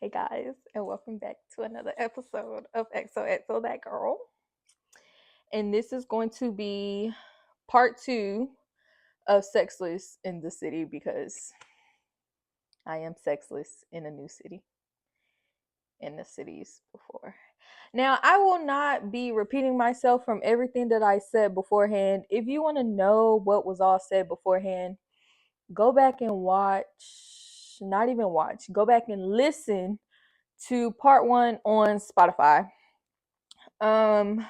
Hey guys, and welcome back to another episode of XOXO That Girl. And this is going to be part two of Sexless in the city because I am sexless in a new city, in the cities before. Now, I will not be repeating myself from everything that I said beforehand. If you want to know what was all said beforehand, go back and not even watch, go back and listen to part one on Spotify. Um,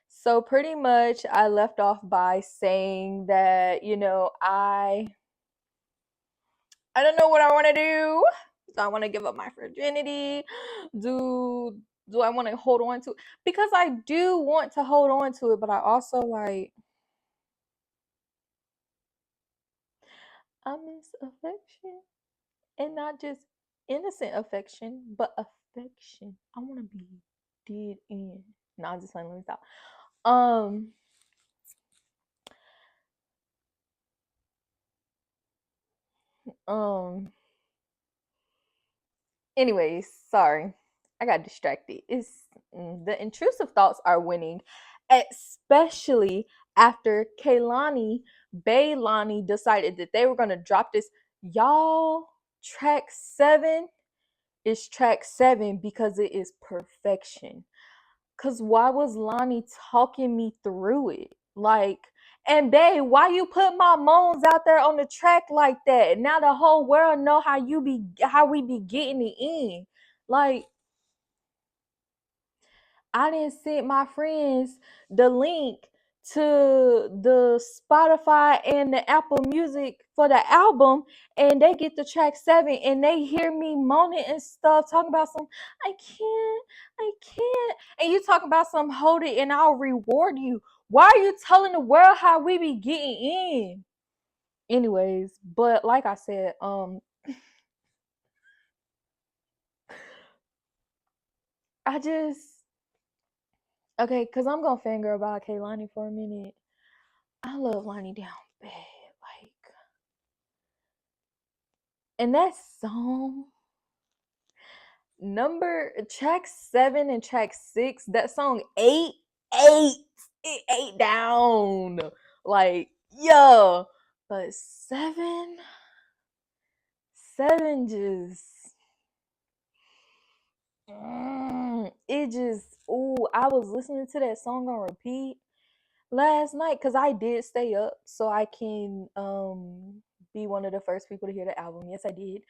So pretty much I left off by saying that, I don't know what I want to do. Do I want to give up my virginity? Do I want to hold on to it? Because I do want to hold on to it, but I also I miss affection. And not just innocent affection, but affection. I want to be dead in. No, I'm just playing. Let me stop. Um, um, Anyways, sorry. I got distracted. The intrusive thoughts are winning, especially after Baylani decided that they were gonna drop this. Y'all, track 7 is track 7 because it is perfection. Cause why was Lonnie talking me through it? And babe, why you put my moans out there on the track like that? Now the whole world know how we be getting it in. Like, I didn't send my friends the link to the Spotify and the Apple Music for the album, and they get the track 7 and they hear me moaning and stuff, talking about some I can't, and you talking about some hold it and I'll reward you. Why are you telling the world how we be getting in? Anyways, but like I said, I just okay, cause I'm gonna fangirl about Kaylani for a minute. I love Lonnie down bad, like, and that song, number track 7 and track 6, that song eight, it ate down, like, yeah, but seven just, it just, ooh, I was listening to that song on repeat last night because I did stay up so I can be one of the first people to hear the album. Yes, I did.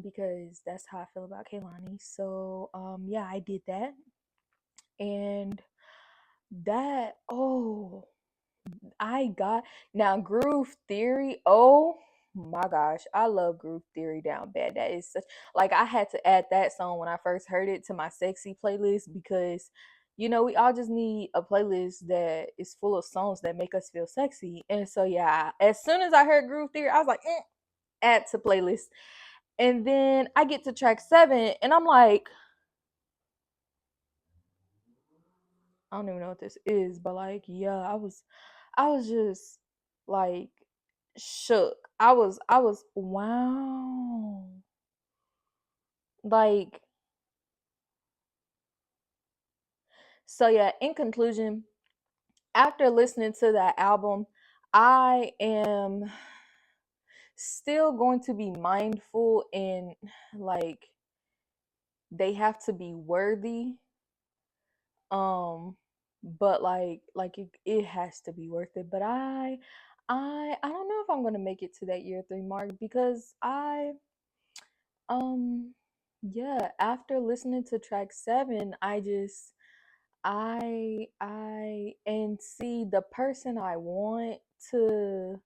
Because that's how I feel about Kaylani. So yeah, I did that. And that I got now Groove Theory. Oh my gosh, I love Groove Theory down bad. That is such, like, I had to add that song when I first heard it to my sexy playlist because we all just need a playlist that is full of songs that make us feel sexy. And so yeah, as soon as I heard Groove Theory, I was like, add to playlist. And then I get to track 7 and I'm like, I don't even know what this is, but like, yeah, I was just like shook. I was wow. Like, so yeah, in conclusion, after listening to that album, I am still going to be mindful and like they have to be worthy. But it has to be worth it. But I don't know if I'm gonna make it to that year 3 mark because um yeah, after listening to track 7, I and see the person I want to,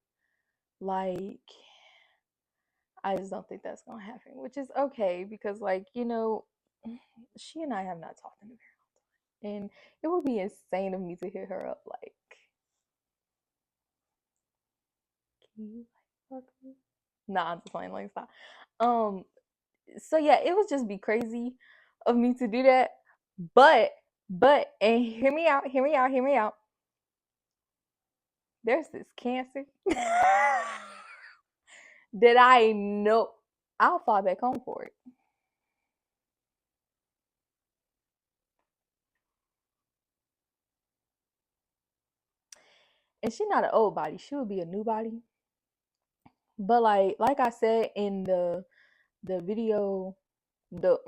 like, I just don't think that's gonna happen, which is okay because, like, she and I have not talked in a very long time, and it would be insane of me to hit her up like, "Can you like fuck me?" Nah, I'm just playing. Like, stop. Um, so yeah, it would just be crazy of me to do that, and hear me out. There's this cancer. that I know, I'll fly back home for it. And she's not an old body; she would be a new body. But like I said in the video, the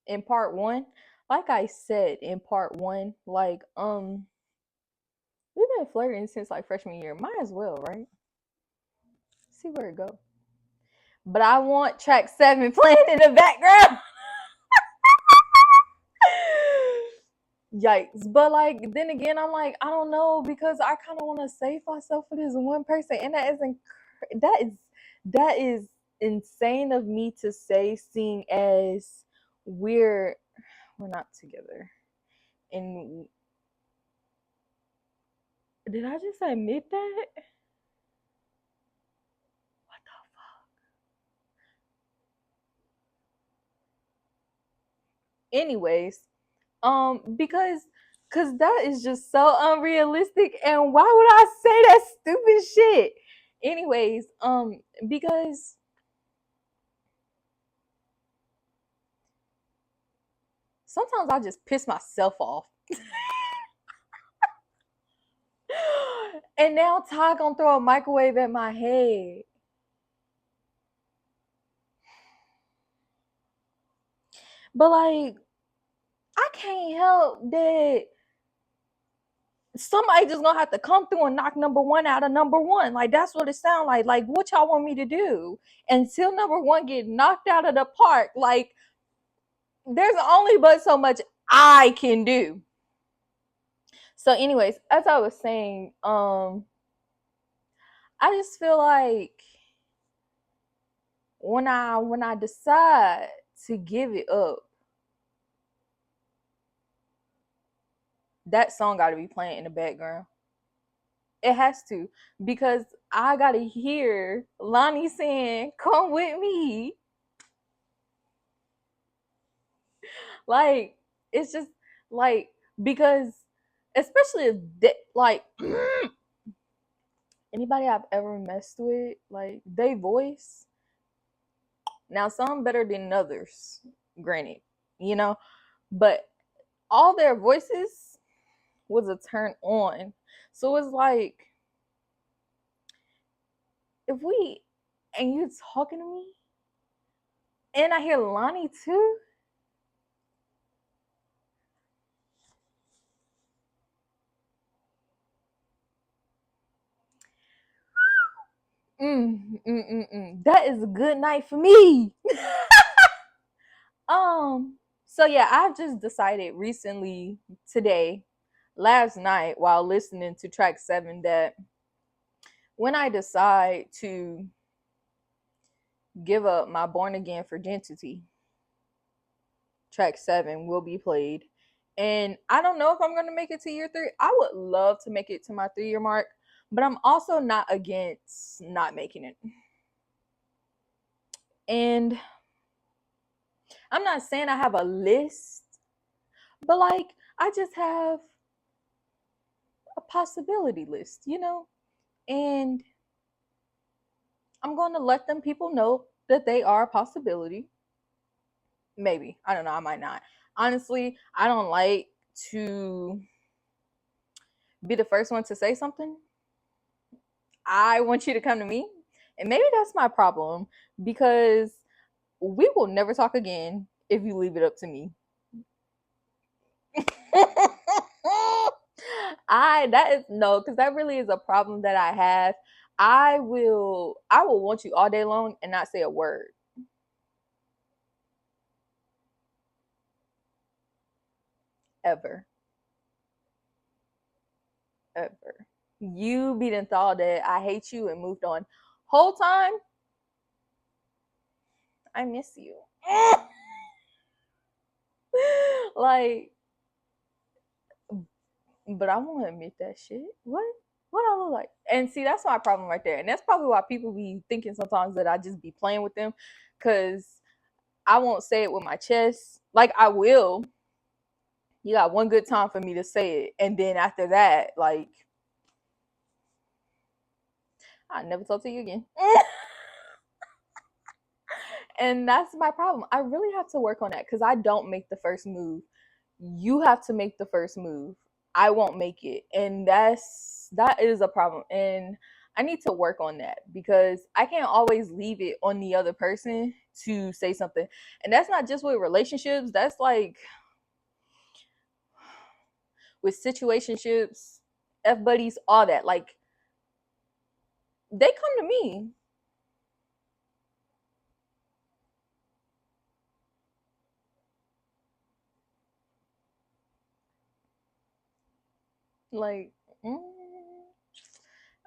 in part one, like I said in part one, like we've been flirting since like freshman year. Might as well, right? See where it go. But I want track 7 playing in the background. Yikes. But like then again, I'm like, I don't know, because I kind of want to save myself for this one person, and that is insane of me to say, seeing as we're we're not together. And did I just admit that? What the anyways, because that is just so unrealistic, and why would I say that stupid shit? Anyways, because sometimes I just piss myself off. And now Ty gonna throw a microwave at my head. But like, I can't help that somebody just gonna have to come through and knock number one out of number one. Like that's what it sounds like. Like what y'all want me to do until number one get knocked out of the park? Like there's only but so much I can do. So, anyways, as I was saying, I just feel like when I decide to give it up, that song got to be playing in the background. It has to, because I got to hear Lonnie saying, "Come with me." Like it's just like, because especially if like anybody I've ever messed with, like they voice, now some better than others, granted, you know, but all their voices was a turn on. So it's like, if we and you talking to me and I hear Lonnie too. That is a good night for me. So yeah, I've just decided recently, today, last night, while listening to track 7, that when I decide to give up my born again virginity, track 7 will be played. And I don't know if I'm going to make it to year 3. I would love to make it to my 3-year mark, but I'm also not against not making it. And I'm not saying I have a list, but like I just have a possibility list, you know? And I'm going to let them people know that they are a possibility. Maybe. I don't know. I might not. Honestly, I don't like to be the first one to say something. I want you to come to me. And maybe that's my problem, because we will never talk again if you leave it up to me. That is no, because that really is a problem that I have. I will want you all day long and not say a word. Ever. Ever. You be done thought that I hate you and moved on. Whole time, I miss you. Like, but I won't admit that shit. What I look like? And see, that's my problem right there. And that's probably why people be thinking sometimes that I just be playing with them, because I won't say it with my chest. Like I will. You got one good time for me to say it, and then after that, like I never talk to you again. And that's my problem. I really have to work on that because I don't make the first move. You have to make the first move. I won't make it. And that is a problem. And I need to work on that because I can't always leave it on the other person to say something. And that's not just with relationships, that's like with situationships, F buddies, all that. Like they come to me. Like, mm,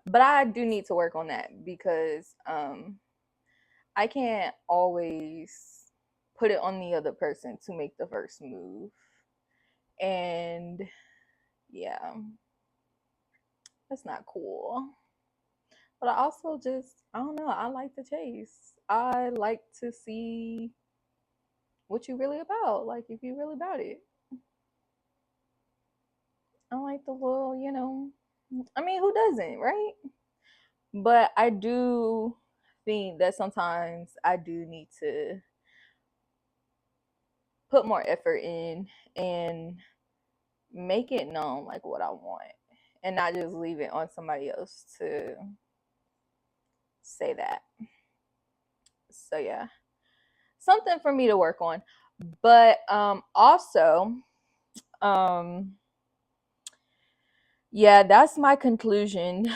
but I do need to work on that because I can't always put it on the other person to make the first move. And yeah, that's not cool. But I also just, I don't know, I like the chase. I like to see what you really about. Like, if you really about it. I like the little, I mean, who doesn't, right? But I do think that sometimes I do need to put more effort in and make it known like what I want and not just leave it on somebody else to say that. So yeah, something for me to work on. But also yeah, that's my conclusion.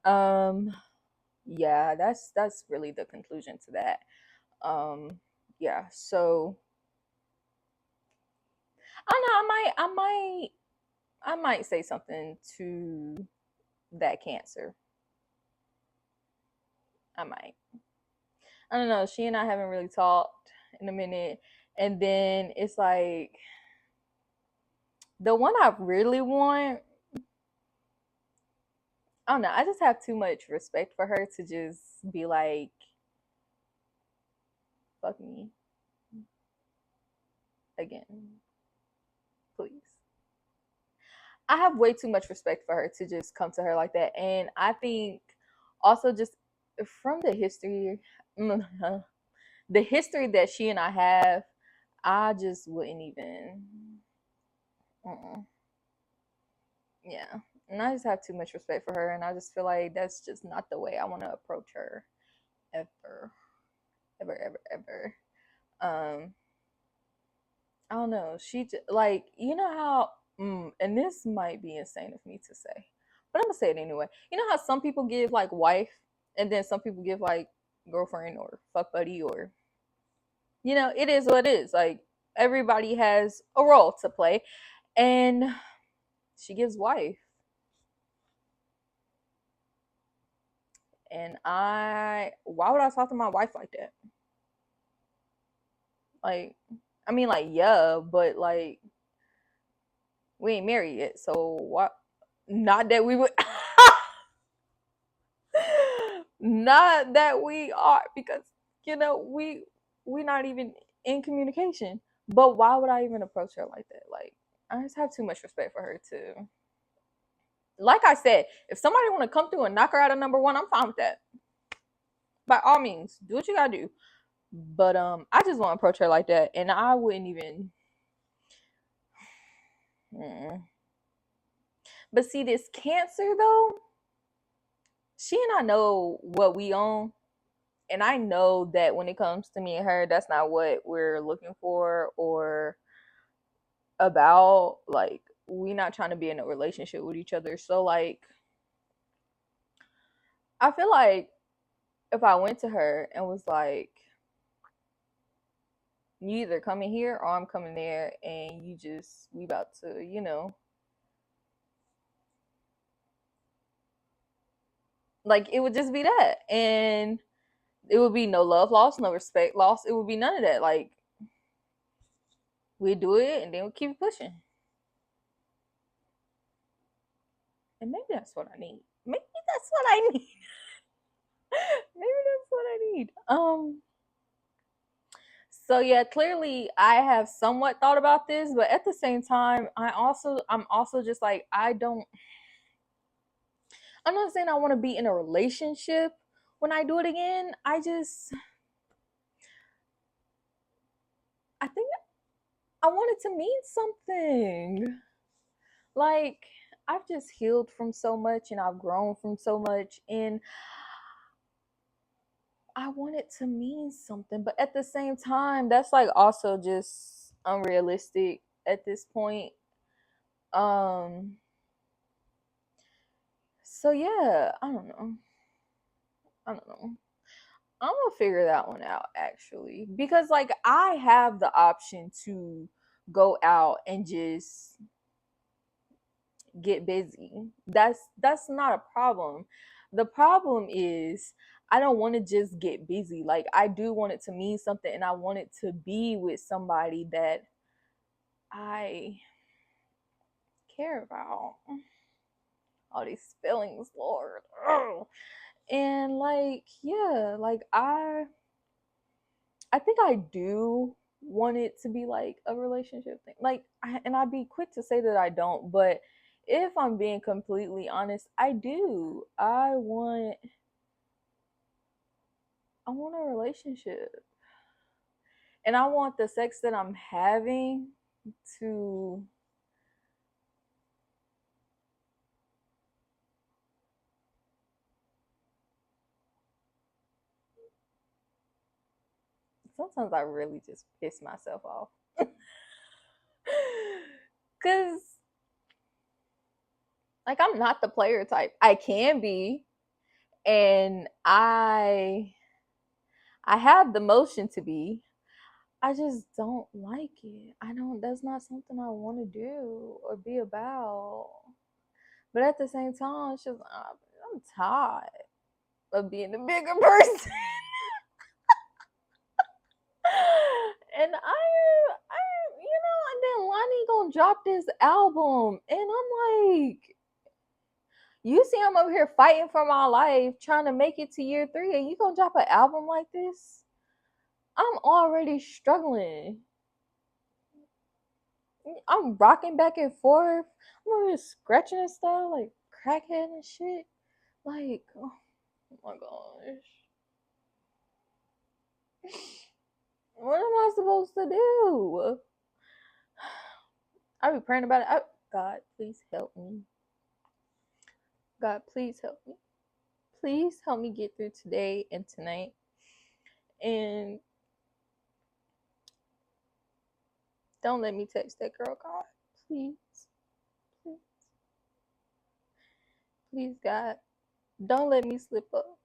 Um yeah, that's really the conclusion to that. Yeah, so I don't know, I might say something to that Cancer. I might. I don't know. She and I haven't really talked in a minute. And then it's like the one I really want, I don't know. I just have too much respect for her to just be like, fuck me again, please. I have way too much respect for her to just come to her like that. And I think also just from the history, the history that she and I have, I just wouldn't even. Uh-uh. Yeah. And I just have too much respect for her. And I just feel like that's just not the way I want to approach her ever. Ever, ever, ever. Um, I don't know. Like, you know how, and this might be insane of me to say, but I'm going to say it anyway. You know how some people give like wife and then some people give like girlfriend or fuck buddy or, it is what it is. Like, everybody has a role to play. And she gives wife. And why would I talk to my wife like that? Like, I mean, like, yeah, but like, we ain't married yet, so what? Not that we would, not that we are, because we not even in communication. But why would I even approach her like that? Like, I just have too much respect for her to. Like I said, if somebody want to come through and knock her out of number one, I'm fine with that. By all means, do what you gotta do. But I just won't approach her like that, and I wouldn't even. Mm. But see, this Cancer though, she and I know what we own, and I know that when it comes to me and her, that's not what we're looking for or about. Like, we not trying to be in a relationship with each other. So like, I feel like if I went to her and was like, you either coming here or I'm coming there, and we about to, like, it would just be that. And it would be no love lost, no respect lost. It would be none of that. Like, we do it and then we keep pushing. And maybe that's what I need. Maybe that's what I need. Maybe that's what I need. So yeah, clearly I have somewhat thought about this, but at the same time, I'm also just like, I'm not saying I want to be in a relationship when I do it again. I want it to mean something. Like, I've just healed from so much and I've grown from so much, and I want it to mean something. But at the same time, that's like also just unrealistic at this point. Um so yeah, I don't know. I don't know. I'm gonna figure that one out actually. Because like I have the option to go out and just get busy. That's not a problem. The problem is I don't want to just get busy. Like I do want it to mean something, and I want it to be with somebody that I care about. All these feelings, Lord. Ugh. And like, yeah, like I think I do want it to be like a relationship thing. Like, and I'd be quick to say that I don't, but if I'm being completely honest, I do. I want a relationship. And I want the sex that I'm having to sometimes I really just piss myself off. Cause like I'm not the player type. I can be, and I have the motion to be. I just don't like it. I don't That's not something I want to do or be about. But at the same time, it's just I'm tired of being the bigger person. And and then Lonnie gonna drop this album, and I'm like, you see, I'm over here fighting for my life, trying to make it to year 3, and you gonna drop an album like this? I'm already struggling. I'm rocking back and forth. I'm over here scratching and stuff, like crackhead and shit. Like, oh my gosh. What am I supposed to do? I be praying about it. God, please help me. God, please help me. Please help me get through today and tonight. And don't let me text that girl, God. Please. Please. Please, God. Don't let me slip up.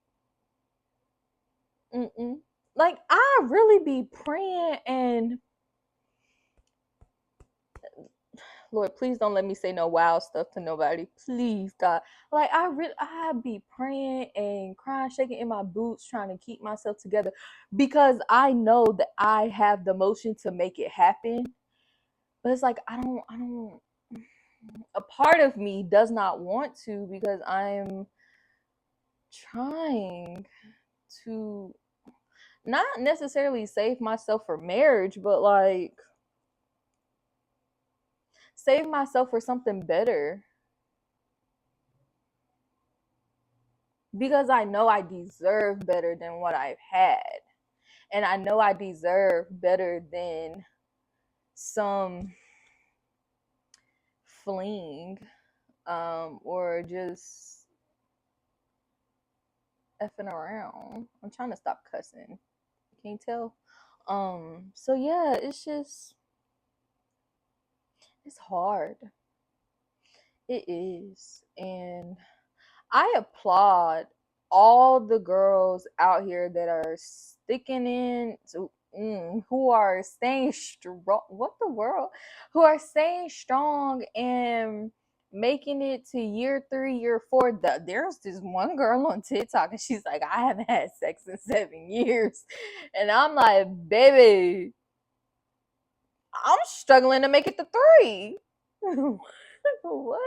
Mm-mm. Like, I really be praying, and Lord, please don't let me say no wild stuff to nobody. Please, God. Like I be praying and crying, shaking in my boots, trying to keep myself together because I know that I have the motion to make it happen. But it's like I don't a part of me does not want to because I'm trying to not necessarily save myself for marriage, but like save myself for something better. Because I know I deserve better than what I've had. And I know I deserve better than some fling or just effing around. I'm trying to stop cussing. Can you tell? So yeah, it's hard. It is. And I applaud all the girls out here that are sticking in to who are staying strong. What the world? Who are staying strong and making it to year 3, year 4. There's this one girl on TikTok, and she's like, I haven't had sex in 7 years, and I'm like, baby, I'm struggling to make it to 3. What?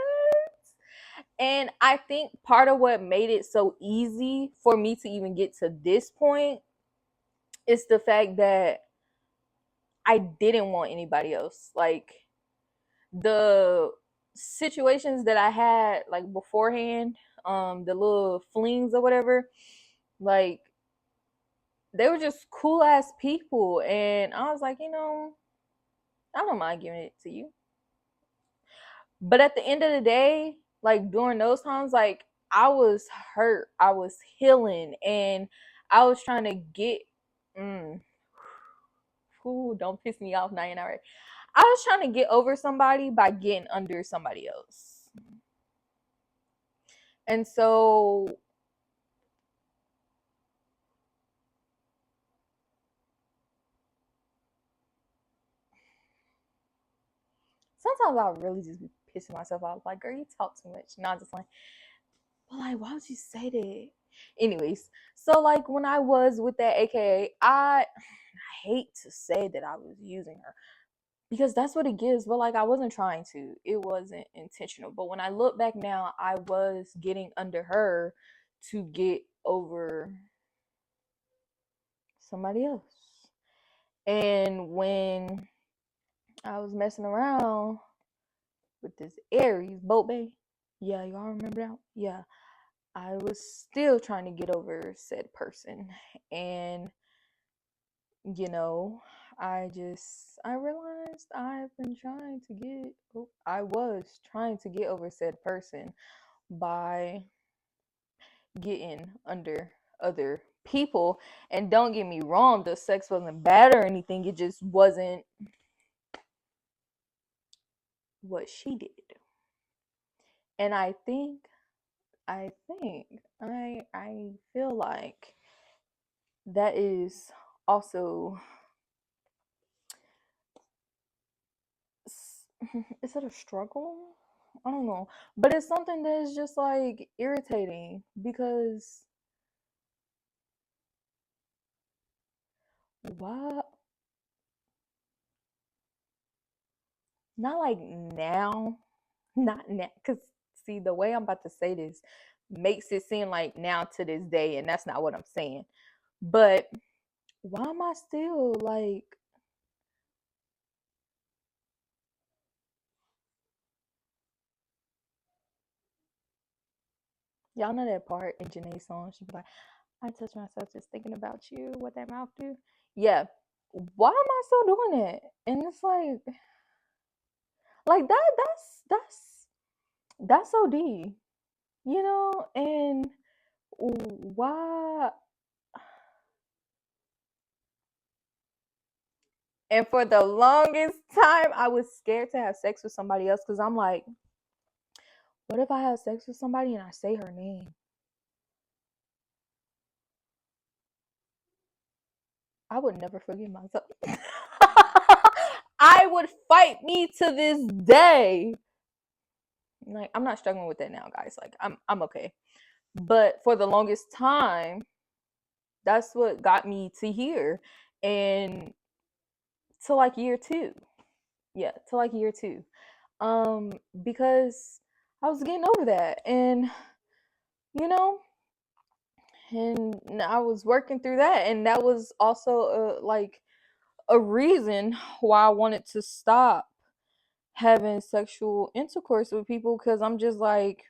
And I think part of what made it so easy for me to even get to this point is the fact that I didn't want anybody else. Like the situations that I had like beforehand, the little flings or whatever, like they were just cool ass people, and I was like, I don't mind giving it to you. But at the end of the day, like during those times, like I was hurt, I was healing, and I was trying to get. Mm, Ooh, don't piss me off, Nine. All right. I was trying to get over somebody by getting under somebody else. And so sometimes I'll really just be pissing myself off. Like, girl, you talk too much. Not just like, but like, why would you say that? Anyways, so like when I was with that AKA, I hate to say that I was using her because that's what it gives, but like I wasn't trying to. It wasn't intentional. But when I look back now, I was getting under her to get over somebody else. And when I was messing around with this Aries boat bay, yeah, y'all remember that? Yeah, I was still trying to get over said person. And, you know, I realized I was trying to get over said person by getting under other people. And don't get me wrong, the sex wasn't bad or anything, it just wasn't what she did. And I feel like that is also is it a struggle? I don't know, but it's something that's just like irritating because why not like now, not now, because see the way I'm about to say this makes it seem like now to this day, and that's not what I'm saying. But why am I still like y'all know that part in Janae's song? She be like, I touch myself just thinking about you, what that mouth do. Yeah. Why am I still doing it? And it's like that's OD, you know? And why and for the longest time I was scared to have sex with somebody else because I'm like, what if I have sex with somebody and I say her name? I would never forgive myself. I would fight me to this day. Like I'm not struggling with that now, guys. Like I'm okay. But for the longest time, that's what got me to here. And to like year two. Yeah, to like year two. Because I was getting over that. And you know, and I was working through that. And that was also like a reason why I wanted to stop having sexual intercourse with people because I'm just like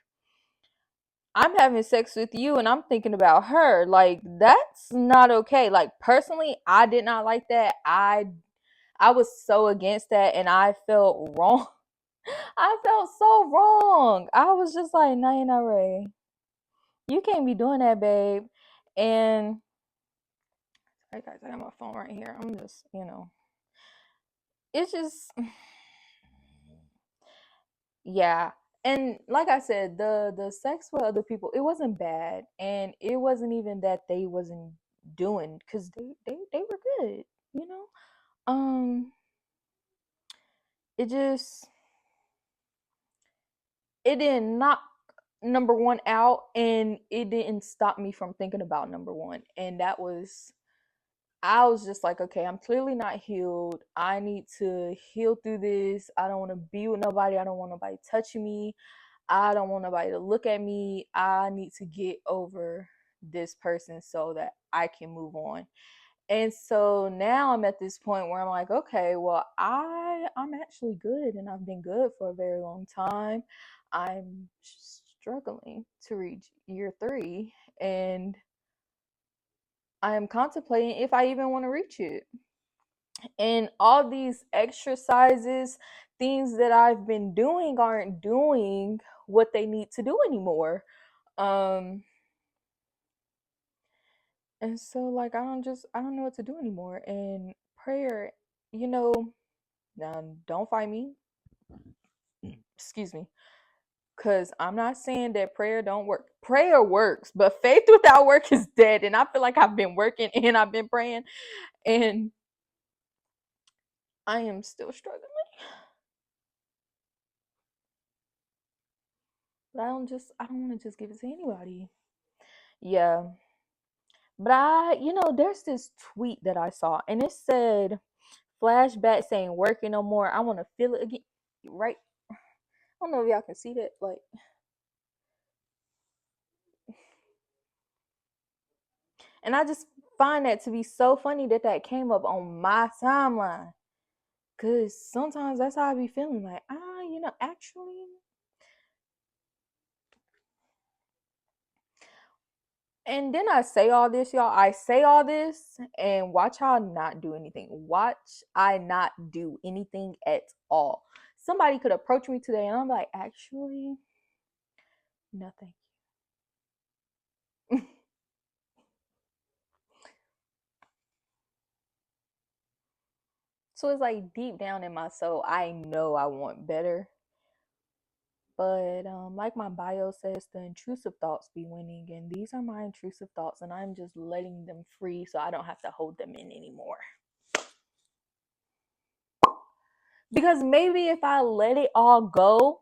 I'm having sex with you and I'm thinking about her. Like that's not okay. Like personally, I did not like that. I was so against that and I felt wrong. I felt so wrong. I was just like, Naina Ray, you can't be doing that, babe. And sorry guys, I got my phone right here. I'm just, it's just yeah. And like I said, the sex with other people, it wasn't bad, and it wasn't even that they wasn't doing because they were good, you know. Um, it just it didn't knock number one out, and it didn't stop me from thinking about number one, and that was I was just like, okay, I'm clearly not healed. I need to heal through this. I don't want to be with nobody. I don't want nobody touching me. I don't want nobody to look at me. I need to get over this person so that I can move on. And so now I'm at this point where I'm like, okay, well, I'm actually good and I've been good for a very long time. I'm struggling to reach year 3 and I am contemplating if I even want to reach it. And all these exercises, things that I've been doing aren't doing what they need to do anymore. Um and so like I don't know what to do anymore. And prayer, you know, now don't fight me. Excuse me. Cause I'm not saying that prayer don't work. Prayer works, but faith without work is dead. And I feel like I've been working and I've been praying and I am still struggling. But I don't want to just give it to anybody. Yeah. But there's this tweet that I saw and it said flashback saying working no more. I want to feel it again. Right? I don't know if y'all can see that. Like, and I just find that to be so funny that that came up on my timeline. Cause sometimes that's how I be feeling. Like, actually. And then I say all this, y'all. I say all this and watch how I not do anything. Watch I not do anything at all. Somebody could approach me today and I'm like, actually, nothing. So it's like deep down in my soul, I know I want better. But like my bio says, the intrusive thoughts be winning, and these are my intrusive thoughts, and I'm just letting them free so I don't have to hold them in anymore. Because maybe if I let it all go,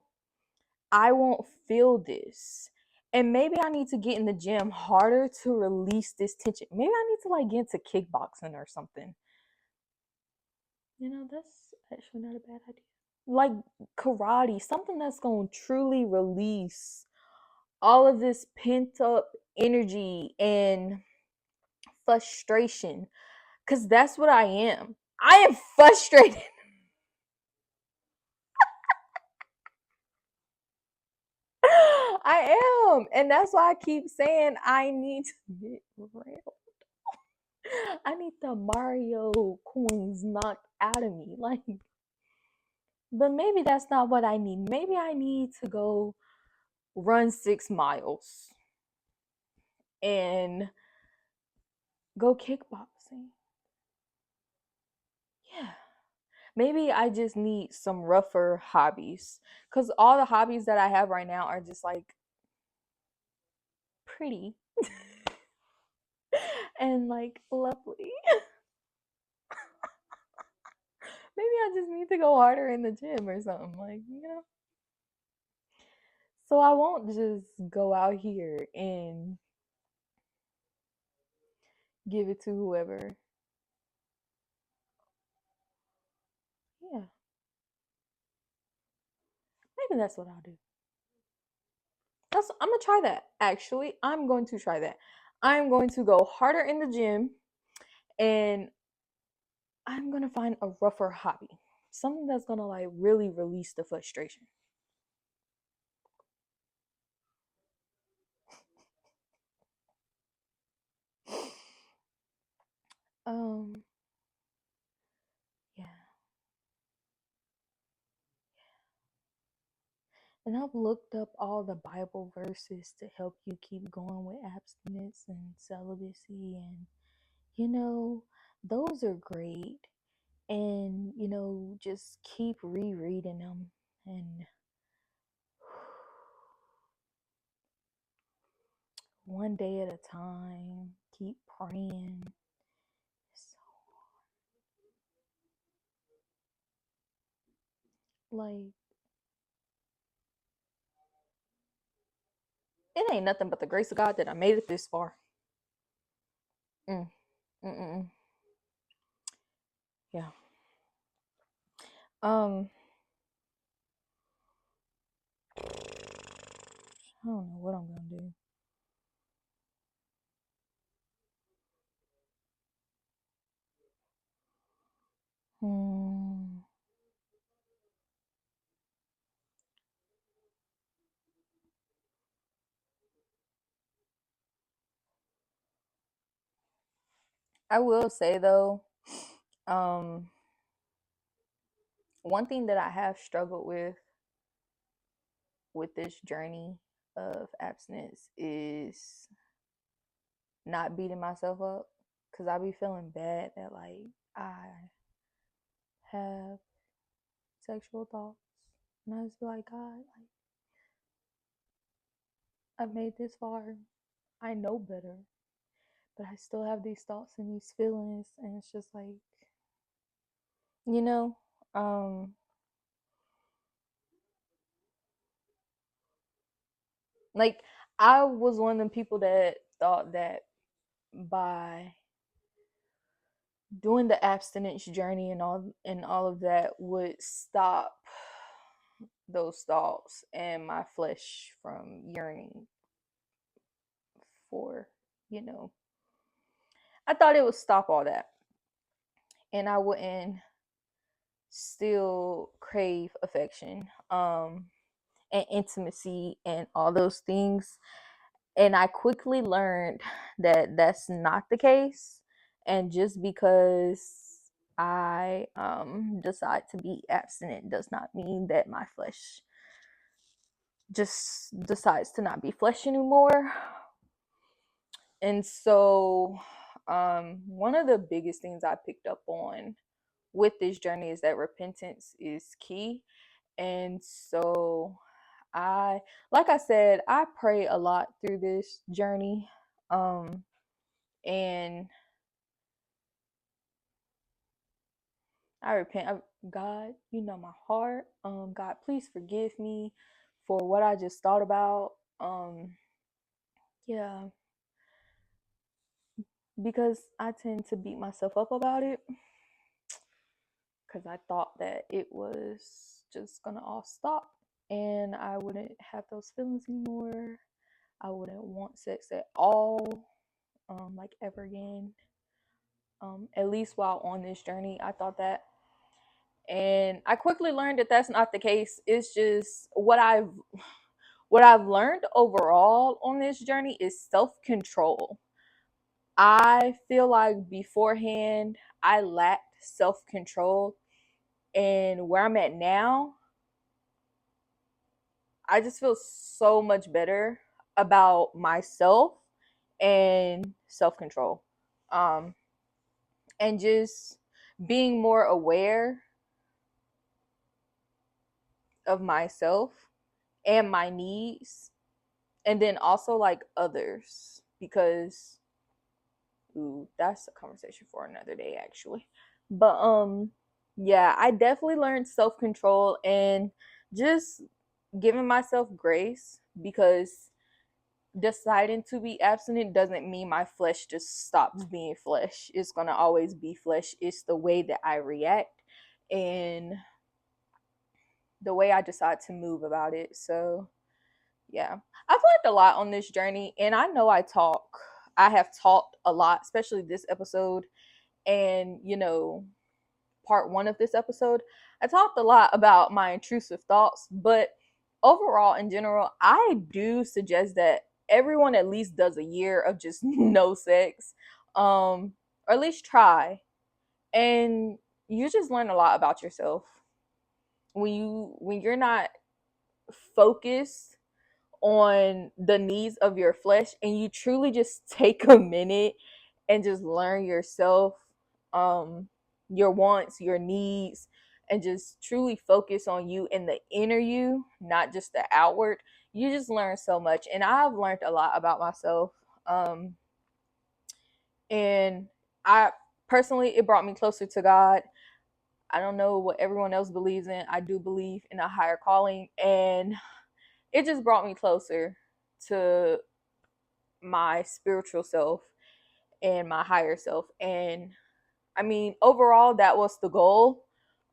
I won't feel this. And maybe I need to get in the gym harder to release this tension. Maybe I need to like get into kickboxing or something. That's actually not a bad idea. Like karate, something that's going to truly release all of this pent up energy and frustration. Because that's what I am. I am frustrated. I am. And that's why I keep saying I need to get real. I need the Mario coins knocked out of me. Like, but maybe that's not what I need. Maybe I need to go run 6 miles and go kickboxing. Yeah. Maybe I just need some rougher hobbies. Because all the hobbies that I have right now are just like pretty and like lovely. Maybe I just need to go harder in the gym or something. Like. So I won't just go out here and give it to whoever. Yeah, maybe that's what I'll do. I'm gonna try that. Actually, I'm going to try that. I'm going to go harder in the gym, and I'm gonna find a rougher hobby, something that's gonna like really release the frustration. Um, yeah, and I've looked up all the Bible verses to help you keep going with abstinence and celibacy, and you know, those are great. And just keep rereading them and one day at a time keep praying. So, like, it ain't nothing but the grace of God that I made it this far. mm, mm, yeah. um I don't know what I'm gonna do. hmm. I will say though, Um, one thing that I have struggled with this journey of abstinence is not beating myself up, because I be feeling bad that like I have sexual thoughts, and I just be like, God, like I've made this far, I know better, but I still have these thoughts and these feelings, and it's just like, you know, um, like I was one of the people that thought that by doing the abstinence journey and all of that would stop those thoughts and my flesh from yearning for, you know, I thought it would stop all that and I wouldn't still crave affection and intimacy and all those things. And I quickly learned that that's not the case. And just because I decide to be abstinent does not mean that my flesh just decides to not be flesh anymore. And so, one of the biggest things I picked up on with this journey is that repentance is key. And so, I, like I said, I pray a lot through this journey. And I repent. God, you know my heart. God, please forgive me for what I just thought about. Yeah, because I tend to beat myself up about it because I thought that it was just gonna all stop and I wouldn't have those feelings anymore. I wouldn't want sex at all, like ever again. At least while on this journey, I thought that, and I quickly learned that that's not the case. It's just what I've learned overall on this journey is self-control. I feel like beforehand I lacked self-control, and where I'm at now, I just feel so much better about myself and self-control. Um and just being more aware of myself and my needs, and then also like others, because ooh, that's a conversation for another day actually. But yeah, I definitely learned self-control and just giving myself grace, because deciding to be abstinent doesn't mean my flesh just stops being flesh. It's going to always be flesh. It's the way that I react and the way I decide to move about it. So yeah, I've learned a lot on this journey, and I know I have talked a lot, especially this episode, and part one of this episode, I talked a lot about my intrusive thoughts. But overall, in general, I do suggest that everyone at least does a year of just no sex, or at least try, and you just learn a lot about yourself when you're not focused on the needs of your flesh, and you truly just take a minute and just learn yourself, um your wants, your needs, and just truly focus on you and the inner you, not just the outward. You just learn so much, and I've learned a lot about myself. And I personally, it brought me closer to God. I don't know what everyone else believes in. I do believe in a higher calling, and it just brought me closer to my spiritual self and my higher self. And I mean, overall, that was the goal.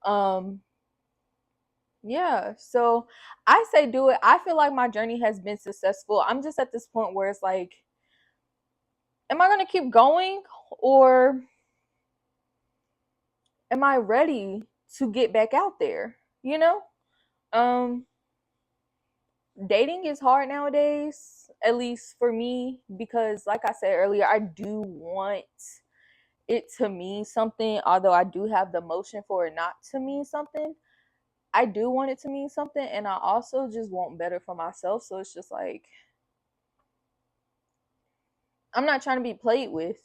Um, yeah, so I say do it. I feel like my journey has been successful. I'm just at this point where it's like, am I gonna keep going, or am I ready to get back out there? You know? Um, dating is hard nowadays, at least for me, because like I said earlier, I do want it to mean something, although I do have the motion for it not to mean something. I do want it to mean something, and I also just want better for myself. So it's just like, I'm not trying to be played with.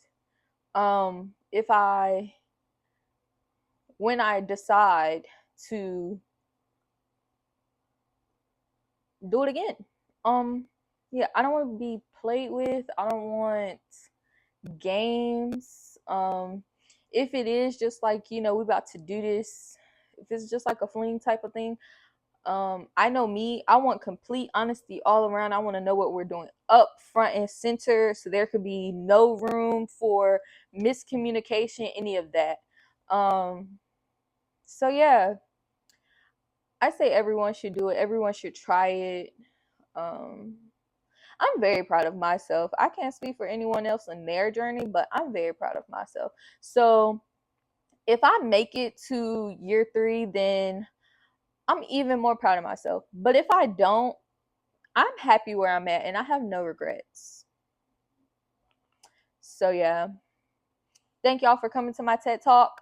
If I when I decide to do it again. Yeah, I don't want to be played with. I don't want games. If it is just like, we about to do this, if it's just like a fling type of thing, I know me, I want complete honesty all around. I want to know what we're doing up front and center, so there could be no room for miscommunication, any of that. So yeah, I say everyone should do it. Everyone should try it. um I'm very proud of myself. I can't speak for anyone else in their journey, but I'm very proud of myself. So if I make it to year 3, then I'm even more proud of myself. But if I don't, I'm happy where I'm at and I have no regrets. So yeah. Thank y'all for coming to my TED Talk.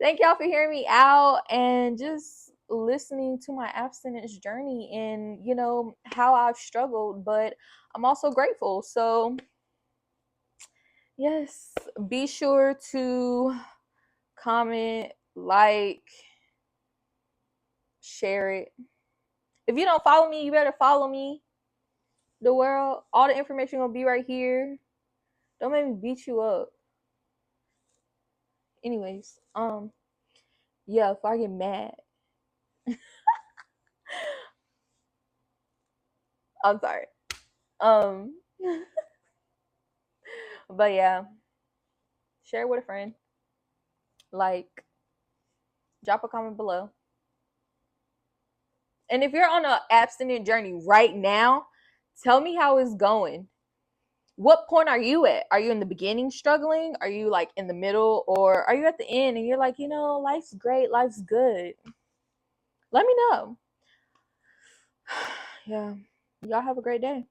Thank y'all for hearing me out and just listening to my abstinence journey and, how I've struggled, but I'm also grateful. So yes, be sure to comment, like, share it. If you don't follow me, you better follow me. The world, all the information gonna be right here. Don't make me beat you up. Anyways, yeah, if I get mad, I'm sorry. Um, but yeah, share with a friend. Like, drop a comment below. And if you're on an abstinent journey right now, tell me how it's going. What point are you at? Are you in the beginning struggling? Are you like in the middle? Or are you at the end and you're like, life's great, life's good? Let me know. Yeah. Y'all have a great day.